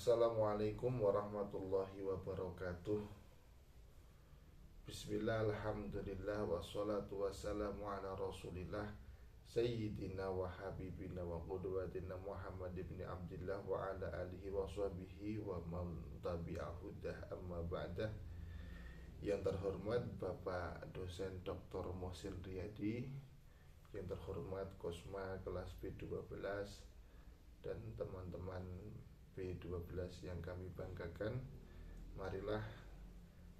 Assalamualaikum warahmatullahi wabarakatuh. Bismillah, alhamdulillah, wassalatu wassalamu ala rasulillah Sayyidina wa habibina wa qudwatina Muhammad ibn Abdillah wa ala alihi wa sahbihi wa man tabi'ahudah amma ba'dah. Yang terhormat Bapak dosen Dr. Mohsin Riyadi, yang terhormat Kosma kelas B12 dan teman-teman B12 yang kami banggakan, marilah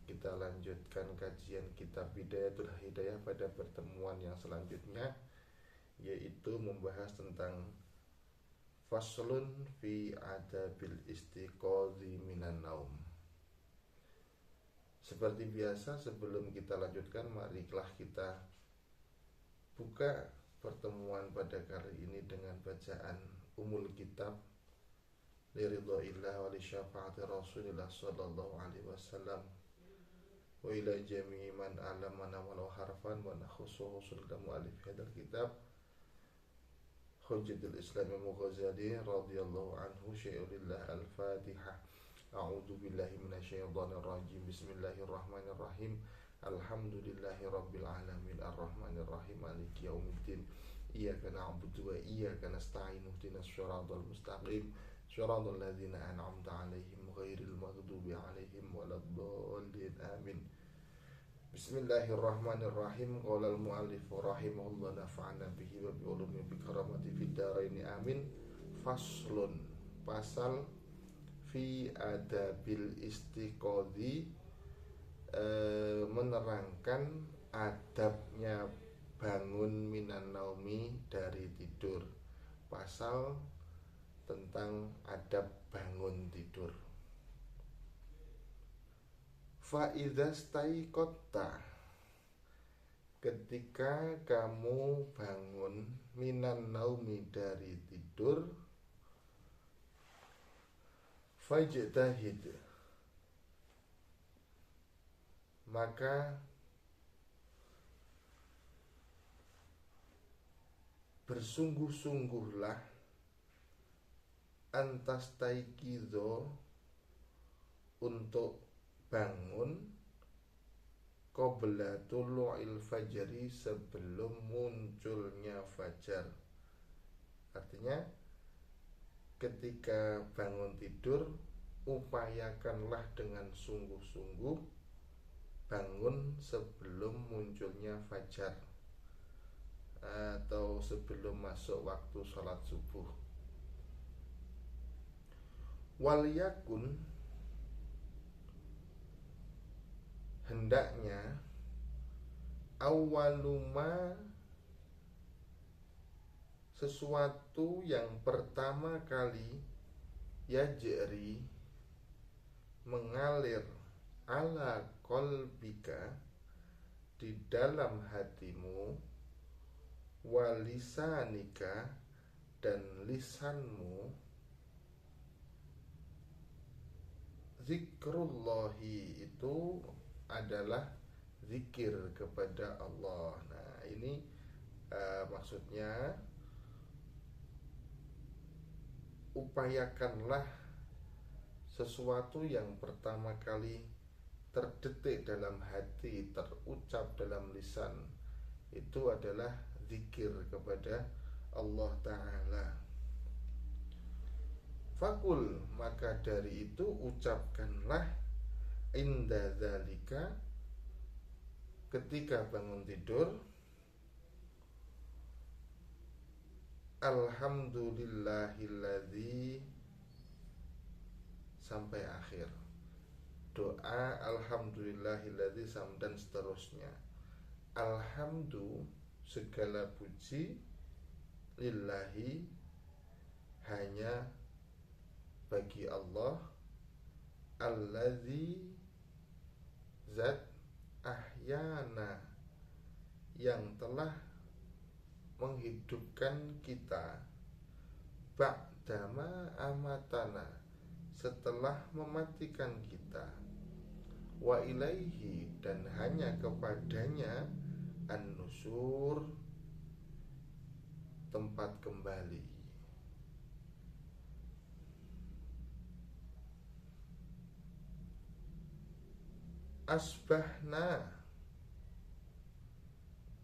kita lanjutkan kajian kitab Bidayatul Hidayah pada pertemuan yang selanjutnya, yaitu membahas tentang faslun fi adabil istiqadhi minan naum. Seperti biasa, sebelum kita lanjutkan, marilah kita buka pertemuan pada kali ini dengan bacaan umul kitab liridhaillah wa li syafaati Rasulillah sallallahu alaihi wasallam wa ila jami'i man alamana walau harfan wa nakhusuhu sultan mu'alif hadal kitab Hujjatul Islam Al-Ghazali radhiyallahu anhu syai'ulillah al-Fatihah. A'udzu billahi minasyaitonir rajim. Bismillahirrahmanirrahim. Alhamdulillahi rabbil alamin arrahmanir rahim maliki yaumiddin. Iyyaka na'budu wa iyyaka nasta'in ihdinas shiratal mustaqim shiratal ladzina an'amta 'alaihim ghairil maghdubi 'alaihim waladdallin. Amin. Bismillahirrahmanirrahim. Qala al-mu'allif rahimahullah nafa'ana bihi wa bi ulumi bi karamati fid dharain. Amin. Faslun, pasal fi adabil istiqadhi, menerangkan adabnya bangun minan naumi dari tidur. Pasal tentang adab bangun tidur. Fa idza staiqatta, ketika kamu bangun minan naumi dari tidur, fajtahid, maka bersungguh-sungguhlah antastaiqidzo, untuk bangun qabla tulu'il fajri, sebelum munculnya fajar. Artinya ketika bangun tidur, upayakanlah dengan sungguh-sungguh bangun sebelum munculnya fajar atau sebelum masuk waktu sholat subuh. Wal yakun, hendaknya awaluma, sesuatu yang pertama kali yajri, mengalir, ala qalbika, di dalam hatimu, walisanika, dan lisanmu, zikrullahi, itu adalah zikir kepada Allah. Nah, ini maksudnya upayakanlah sesuatu yang pertama kali terdetik dalam hati, terucap dalam lisan, itu adalah zikir kepada Allah Ta'ala. Fakul, maka dari itu ucapkanlah, inda dzalika, ketika bangun tidur, alhamdulillahilladzi, sampai akhir doa alhamdulillahilladzi dan seterusnya. Alhamdu, segala puji, lillahi, hanya bagi Allah, alladzi, zat, ahyana, yang telah menghidupkan kita, ba'dama amatana, setelah mematikan kita, wa ilaihi, dan hanya kepadanya, an-nusur, tempat kembali. Asbahna,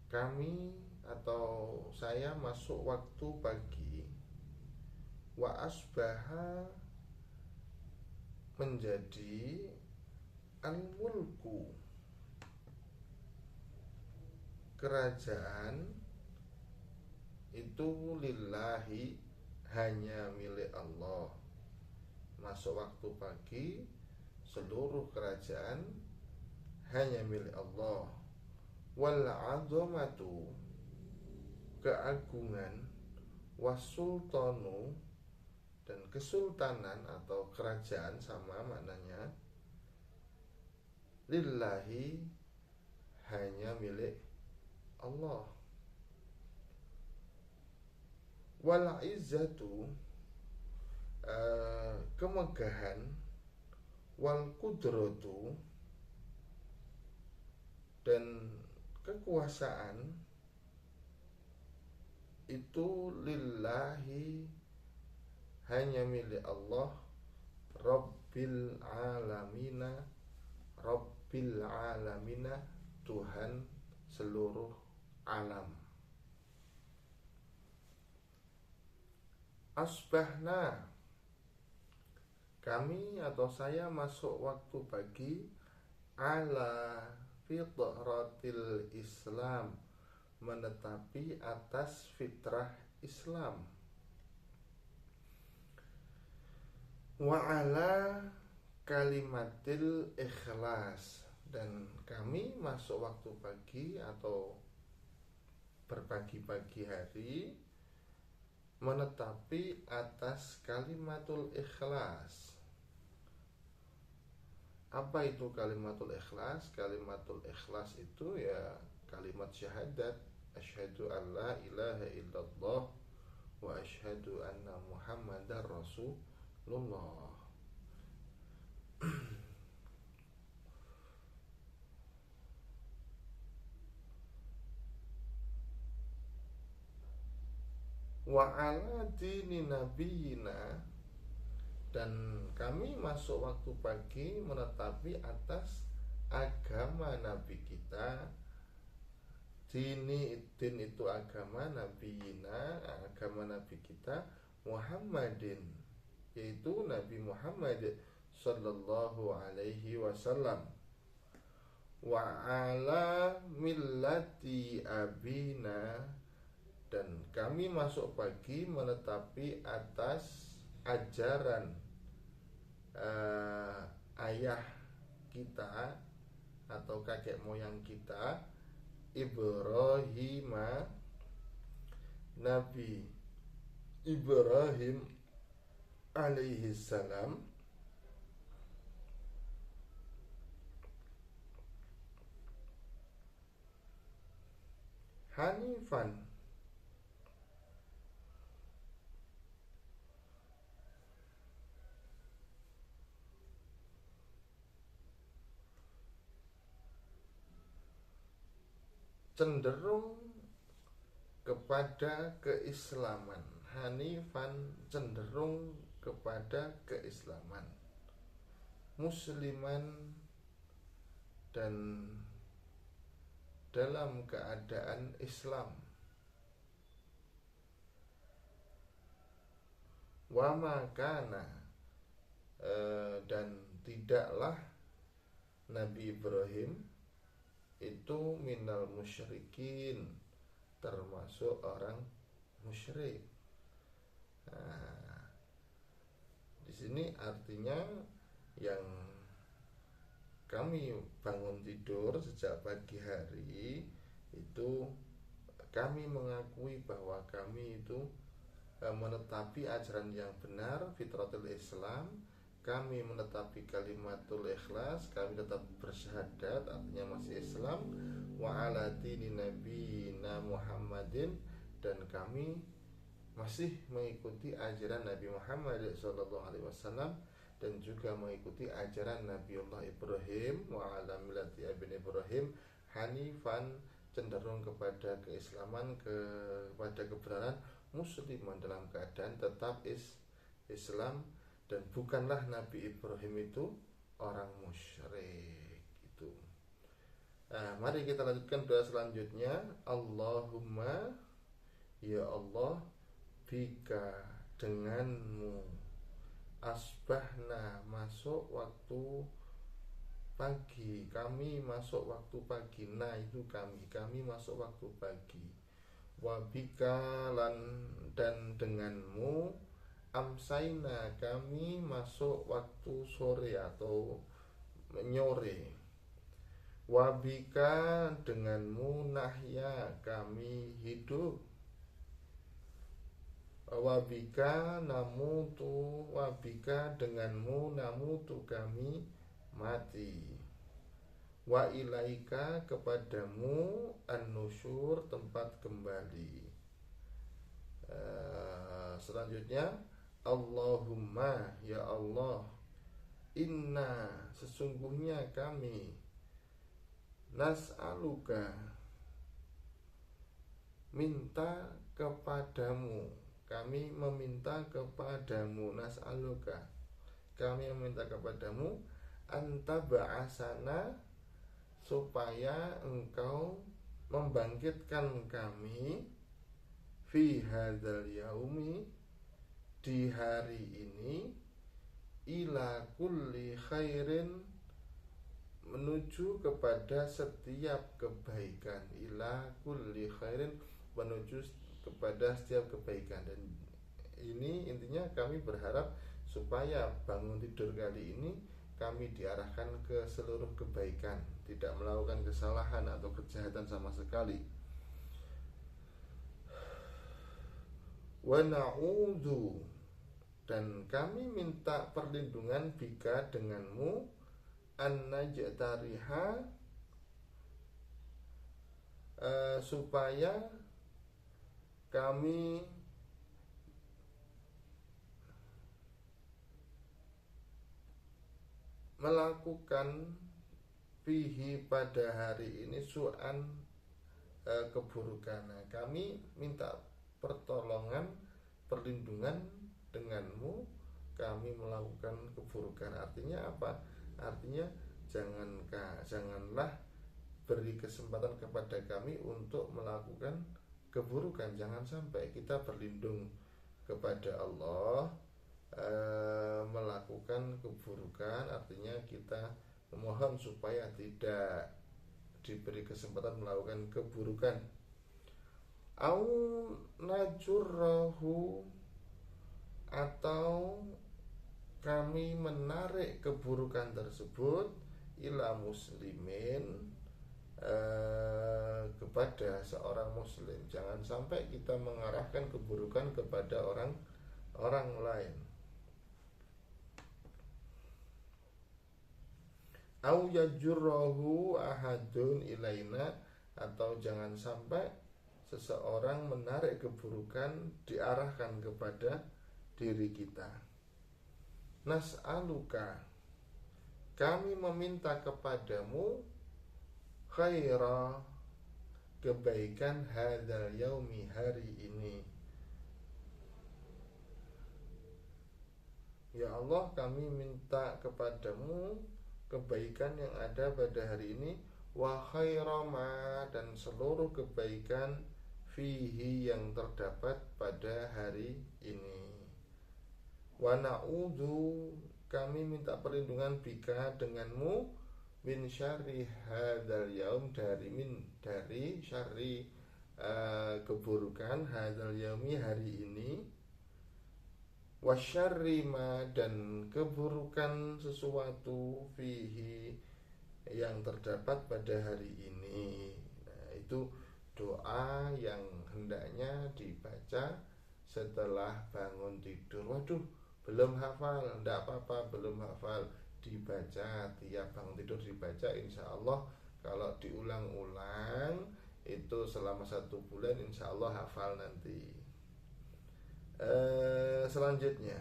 kami atau saya masuk waktu pagi. Wa asbaha, menjadi al-mulku, kerajaan itu lillahi, hanya milik Allah. Masuk waktu pagi, seluruh kerajaan hanya milik Allah. Wal azamatu, keagungan, wasultanu, dan kesultanan atau kerajaan sama maknanya, lillahi, hanya milik Allah. Wal izzatu, kemegahan, wal kudratu, dan kekuasaan itu lillahi, hanya milik Allah. Rabbil alamina, Rabbil alamina, Tuhan seluruh alam. Asbahna, kami atau saya masuk waktu pagi, ala fitratil Islam, menetapi atas fitrah Islam. Wa ala kalimatil ikhlas, dan kami masuk waktu pagi atau berpagi-pagi hari menetapi atas kalimatul ikhlas. Apa itu kalimatul ikhlas? Kalimatul ikhlas itu ya kalimat syahadat, asyhadu an la ilaha illallah wa asyhadu anna muhammadar rasulullah. Wa ala dini nabiyina, dan kami masuk waktu pagi menetapi atas agama Nabi kita. Dini, din itu agama, nabiyina, agama Nabi kita, Muhammadin, yaitu Nabi Muhammad sallallahu alaihi wasallam. Wa ala millati abina, dan kami masuk pagi menetapi atas ajaran ayah kita atau kakek moyang kita, Ibrahim, Nabi Ibrahim alaihi salam. Hanifan, cenderung kepada keislaman. Hanifan, cenderung kepada keislaman. Musliman, dan dalam keadaan Islam. Wa makana, dan tidaklah Nabi Ibrahim itu minal musyrikin, termasuk orang musyrik. Nah, di sini artinya yang kami bangun tidur sejak pagi hari itu kami mengakui bahwa kami itu menetapi ajaran yang benar, fitratul Islam. Kami menetapi kalimatul ikhlas, kami tetap bersyahadat, artinya masih Islam. Wa ala dini nabiyina Muhammadin, dan kami masih mengikuti ajaran Nabi Muhammad SAW, dan juga mengikuti ajaran Nabiullah Ibrahim, wa ala millati abin Ibrahim, hanifan, cenderung kepada keislaman, kepada kebenaran, musliman, dalam keadaan tetap Islam. Dan bukanlah Nabi Ibrahim itu orang musyrik. Itu Mari kita lanjutkan doa selanjutnya. Allahumma, ya Allah, bika, denganmu, asbahna, masuk waktu pagi, kami masuk waktu pagi. Nah itu kami masuk waktu pagi. Wabika, dan denganmu, amsaina, kami masuk waktu sore atau menyore. Wabika, denganmu, nahya, kami hidup. Wabika namutu, wabika denganmu, namutu, kami mati. Wa ilaika, kepadamu, an-nusyur, tempat kembali. Selanjutnya, Allahumma, ya Allah, inna, sesungguhnya kami, nas'aluka, minta kepadamu, kami meminta kepadamu, nas'aluka, kami meminta kepadamu, anta ba'asana, supaya engkau membangkitkan kami, fi hadzal yaumi, di hari ini, ila kulli khairin, menuju kepada setiap kebaikan, ila kulli khairin, menuju kepada setiap kebaikan. Dan ini intinya kami berharap supaya bangun tidur kali ini kami diarahkan ke seluruh kebaikan, tidak melakukan kesalahan atau kejahatan sama sekali. Wa na'udzu, dan kami minta perlindungan bika, denganmu, an-najtariha, supaya kami melakukan fihi, pada hari ini, su'an, keburukan. Nah, kami minta pertolongan, perlindungan denganmu, kami melakukan keburukan. Artinya apa? Artinya janganlah beri kesempatan kepada kami untuk melakukan keburukan. Jangan sampai kita berlindung kepada Allah, melakukan keburukan. Artinya kita memohon supaya tidak diberi kesempatan melakukan keburukan. Au najurrahu, atau kami menarik keburukan tersebut, ila muslimin, kepada seorang muslim. Jangan sampai kita mengarahkan keburukan kepada orang lain. Au yajurrahu ahadun ilaina, atau jangan sampai seseorang menarik keburukan diarahkan kepada diri kita. Nas'aluka, kami meminta kepadamu, khaira, kebaikan, hadzal yaumi, hari ini. Ya Allah, kami minta kepadamu kebaikan yang ada pada hari ini, wa khaira ma, dan seluruh kebaikan, fihi, yang terdapat pada hari ini. Wa na'udzu, kami minta perlindungan bika, denganmu, min syarri hadzal yaum, dari syarri, keburukan, hadzal yaumi, hari ini, wa syarri ma, dan keburukan sesuatu, fihi, yang terdapat pada hari ini. Nah, itu doa yang hendaknya dibaca setelah bangun tidur. Waduh, belum hafal, tidak apa-apa, belum hafal, dibaca tiap bangun tidur, dibaca. Insya Allah kalau diulang-ulang itu selama 1 bulan, insya Allah hafal nanti. Selanjutnya,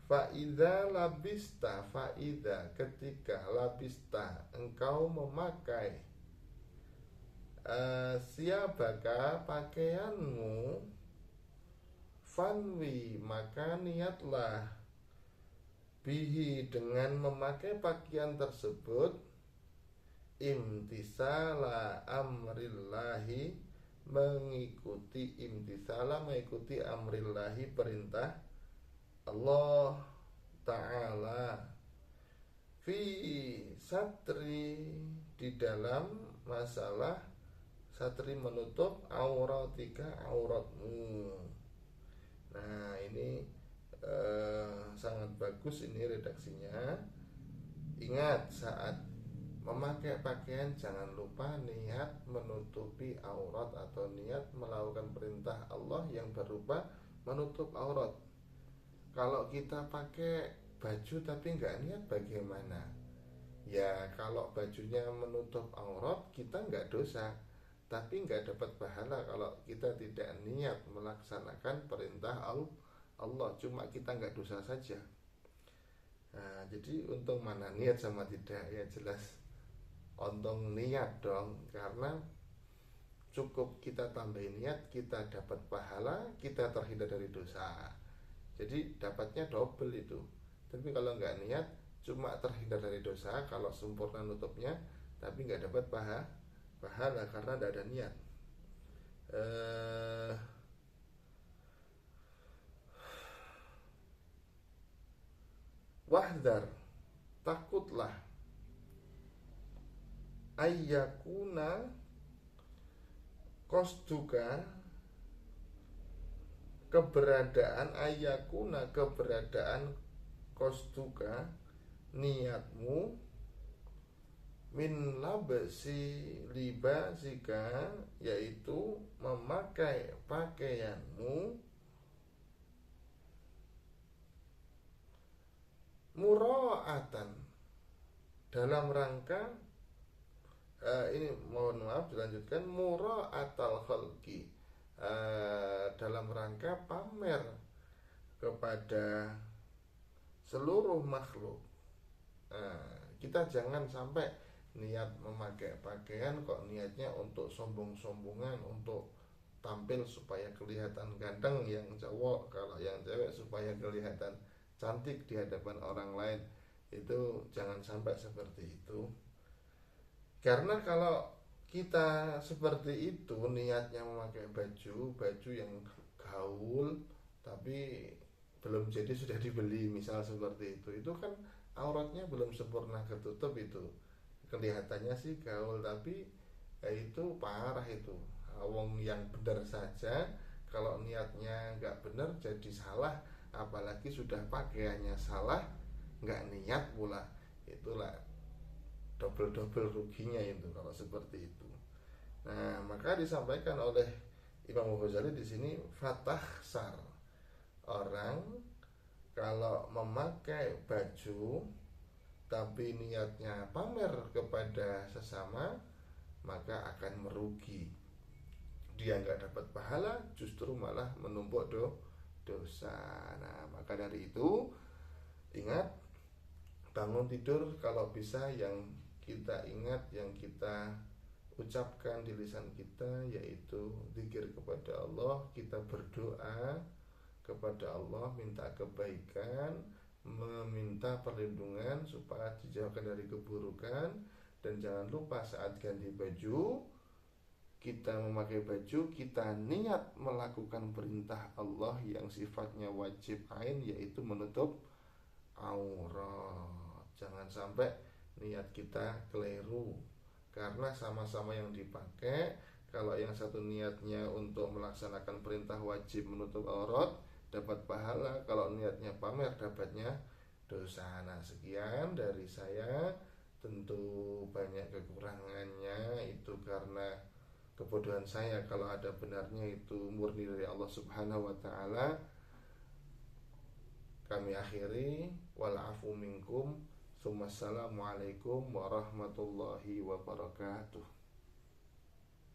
Fa'idha labista, fa'idha, ketika labista, engkau memakai, siabaka, pakaianmu, fanwi, maka niatlah, bihi, dengan memakai pakaian tersebut, imtisala amrillahi, mengikuti amrillahi, perintah Allah Ta'ala, fi satri, di dalam masalah satri, menutup auratika, auratmu. Nah ini sangat bagus ini redaksinya. Ingat, saat memakai pakaian jangan lupa niat menutupi aurat atau niat melakukan perintah Allah yang berupa menutup aurat. Kalau kita pakai baju tapi nggak niat bagaimana? Ya kalau bajunya menutup aurat kita nggak dosa, tapi nggak dapat pahala kalau kita tidak niat melaksanakan perintah Allah, cuma kita nggak dosa saja. Nah, jadi untung mana niat sama tidak? Ya jelas untung niat dong, karena cukup kita tambahin niat, kita dapat pahala, kita terhindar dari dosa. Jadi dapatnya double itu. Tapi kalau nggak niat, cuma terhindar dari dosa kalau sempurna nutupnya, tapi nggak dapat pahala karena tidak ada niat. Wahdar, takutlah, ayyakuna qasduka, keberadaan qasduka, niatmu, min labsi libasika, yaitu memakai pakaianmu, mura'atan, dalam rangka ini mohon maaf dilanjutkan, mura'atal khalqi, dalam rangka pamer kepada seluruh makhluk. Kita jangan sampai niat memakai pakaian kok niatnya untuk sombong-sombongan, untuk tampil supaya kelihatan ganteng yang cowok, kalau yang cewek supaya kelihatan cantik di hadapan orang lain. Itu jangan sampai seperti itu. Karena kalau kita seperti itu niatnya memakai baju yang gaul tapi belum jadi sudah dibeli, misal seperti itu kan auratnya belum sempurna ketutup, itu kelihatannya sih gaul tapi itu parah itu. Wong yang benar saja kalau niatnya nggak benar jadi salah, apalagi sudah pakaiannya salah nggak niat pula, itulah double ruginya itu kalau seperti itu. Nah, maka disampaikan oleh Imam Ghazali di sini, fatahsar, orang kalau memakai baju tapi niatnya pamer kepada sesama, maka akan merugi. Dia nggak dapat pahala, justru malah menumpuk dosa. Nah, maka dari itu ingat, bangun tidur kalau bisa yang kita ingat, yang kita ucapkan di lisan kita yaitu zikir kepada Allah, kita berdoa kepada Allah, minta kebaikan, meminta perlindungan supaya dijauhkan dari keburukan. Dan jangan lupa saat ganti baju, kita memakai baju, kita niat melakukan perintah Allah yang sifatnya wajib ain, yaitu menutup aurat. Jangan sampai niat kita keliru, karena sama-sama yang dipakai. Kalau yang satu niatnya untuk melaksanakan perintah wajib menutup aurat dapat pahala, kalau niatnya pamer dapatnya dosa. Nah, sekian dari saya. Tentu banyak kekurangannya, itu karena kebodohan saya. Kalau ada benarnya itu murni dari Allah Subhanahu wa taala. Kami akhiri, wal afu minkum. Assalamualaikum warahmatullahi wabarakatuh.